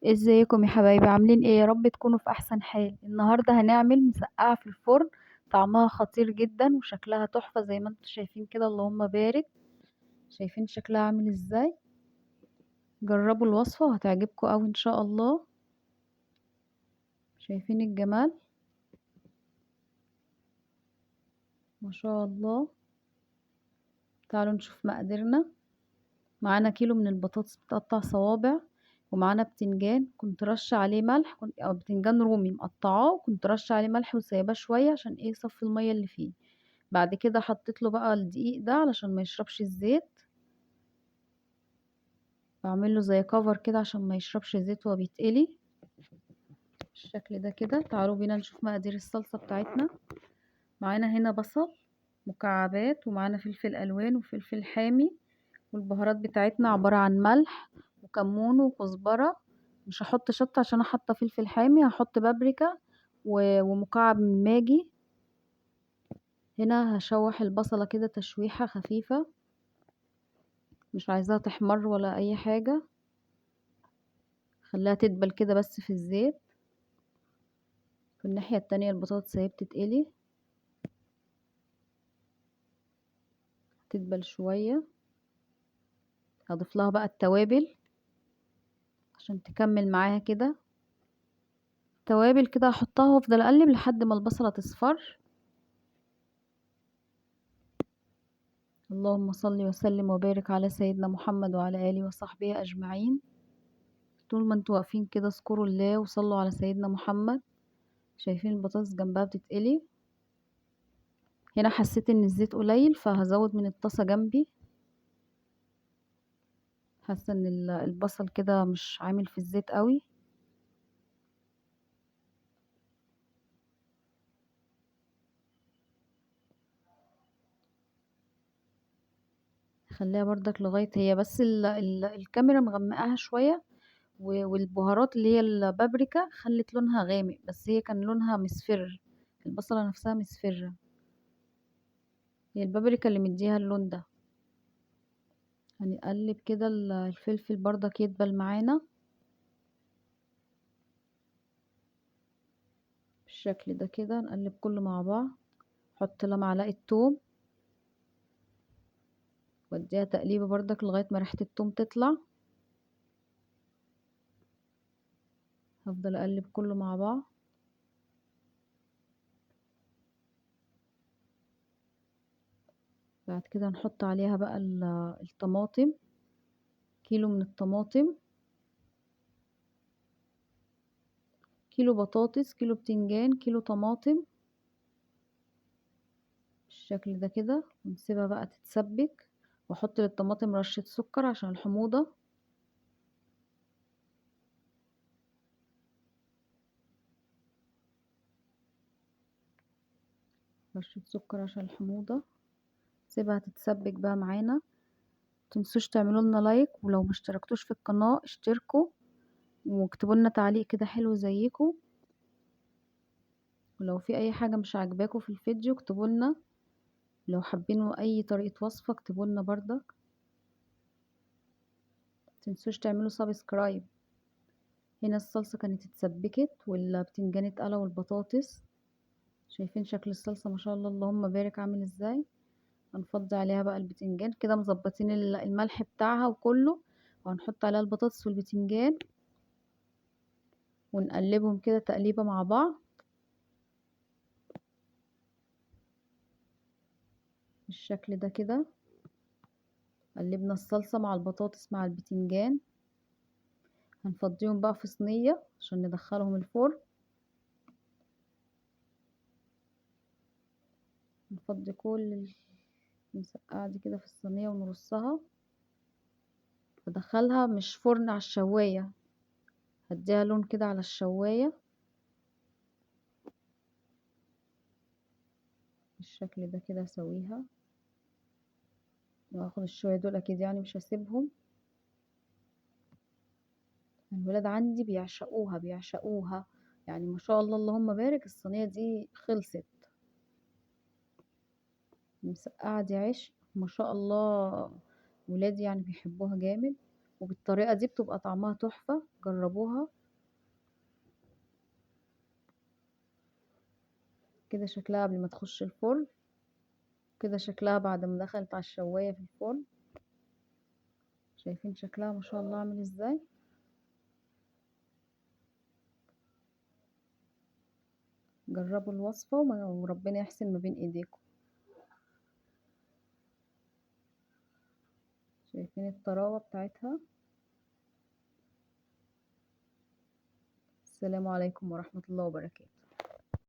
ازيكم يا حبايبي؟ عاملين ايه؟ يا رب تكونوا في احسن حال. النهارده هنعمل مسقعه في الفرن. طعمها خطير جدا وشكلها تحفه زي ما انتم شايفين كده، اللهم بارك. شايفين شكلها عامل ازاي؟ جربوا الوصفه وهتعجبكم قوي ان شاء الله. شايفين الجمال؟ ما شاء الله. تعالوا نشوف مقاديرنا. معانا كيلو من البطاطس بتقطع صوابع، ومعانا بتنجان كنت رشه عليه ملح، او بتنجان رومي مقطعاه، وكنت رشه عليه ملح وسايباه شويه عشان ايه؟ يصفي الميه اللي فيه. بعد كده حطيت له بقى الدقيق ده علشان ما يشربش الزيت. بعمل له زي كفر كده عشان ما يشربش زيت وهو بيتقلي. بالشكل ده كده. تعالوا بينا نشوف مقادير الصلصة بتاعتنا. معانا هنا بصل مكعبات، ومعانا فلفل الوان وفلفل حامي. والبهارات بتاعتنا عبارة عن ملح وكمون وكزبرة. مش هحط شطة عشان انا حاطة فلفل حامي، هحط بابريكا ومكعب من ماجي. هنا هشوح البصلة كده تشويحة خفيفة، مش عايزاها تحمر ولا اي حاجة. خليها تدبل كده بس في الزيت. في الناحية التانية البطاطس اهي بتتقلي، تدبل شوية. هضيف لها بقى التوابل عشان تكمل معاها كده. توابل كده هحطها وافضل اقلب لحد ما البصلة تصفر. اللهم صل وسلم وبارك على سيدنا محمد وعلى آله وصحبه أجمعين. طول ما انتوا واقفين كده اذكروا الله وصلوا على سيدنا محمد. شايفين البطاطس جنبها بتتقلي؟ هنا حسيت ان الزيت قليل فهزود من الطاسة جنبي. حاسة ان البصل كده مش عامل في الزيت قوي. خليها بردك لغاية هي بس الكاميرا مغمقاها شوية. والبهارات اللي هي البابريكا خلت لونها غامق، بس هي كان لونها مصفر. البصلة نفسها مصفرة. هي البابريكا اللي مديها اللون ده. هنقلب كده الفلفل بردك يدبل معانا بالشكل ده كده. نقلب كله مع بعض. حط لها معلقة توم واديها تقليبة بردك لغاية ما ريحة التوم تطلع. هفضل اقلب كله مع بعض. بعد كده نحط عليها بقى الطماطم. كيلو من الطماطم. كيلو بطاطس، كيلو بتنجان، كيلو طماطم. بالشكل ده كده. ونسيبها بقى تتسبك. واحط للطماطم رشة سكر عشان الحموضة. رشة سكر عشان الحموضة. سيبها تتسبك بقى معانا. متنسوش تعملوا لنا لايك، ولو ما اشتركتوش في القناة اشتركوا. واكتبوا لنا تعليق كده حلو زيكم. ولو في اي حاجة مش عاجباكم في الفيديو اكتبوا لنا. لو حابين اي طريقة وصفة اكتبوا لنا برضك. متنسوش تعملوا سبسكرايب. هنا الصلصة كانت اتسبكت والبتنجان اتقلى والبطاطس. شايفين شكل الصلصة؟ ما شاء الله اللهم بارك عامل ازاي. هنفضي عليها بقى البتنجان كده، مظبطين الملح بتاعها وكله. وهنحط عليها البطاطس والبتنجان. ونقلبهم كده تقليبة مع بعض بالشكل ده كده. قلبنا الصلصة مع البطاطس مع البتنجان. هنفضيهم بقى في صينية عشان ندخلهم الفرن. نفضي كل المسقعة دي كده في الصينية ونرصها. بدخلها مش فرن، على الشواية. هديها لون كده على الشواية بالشكل ده كده. اسويها واخد الشوية دول اكيد، يعني مش هسيبهم. الولاد عندي بيعشقوها بيعشقوها. يعني ما شاء الله اللهم بارك. الصينية دي خلصت. المسقعة دي عيش ما شاء الله. ولادي يعني بيحبوها جامد. وبالطريقة دي بتبقى طعمها تحفة، جربوها. كده شكلها قبل ما تخش الفرن، كده شكلها بعد ما دخلت على الشواية في الفرن. شايفين شكلها ما شاء الله عامل ازاي. جربوا الوصفة وربنا يحسن ما بين ايديكم. شايفين الطراوة بتاعتها. السلام عليكم ورحمة الله وبركاته.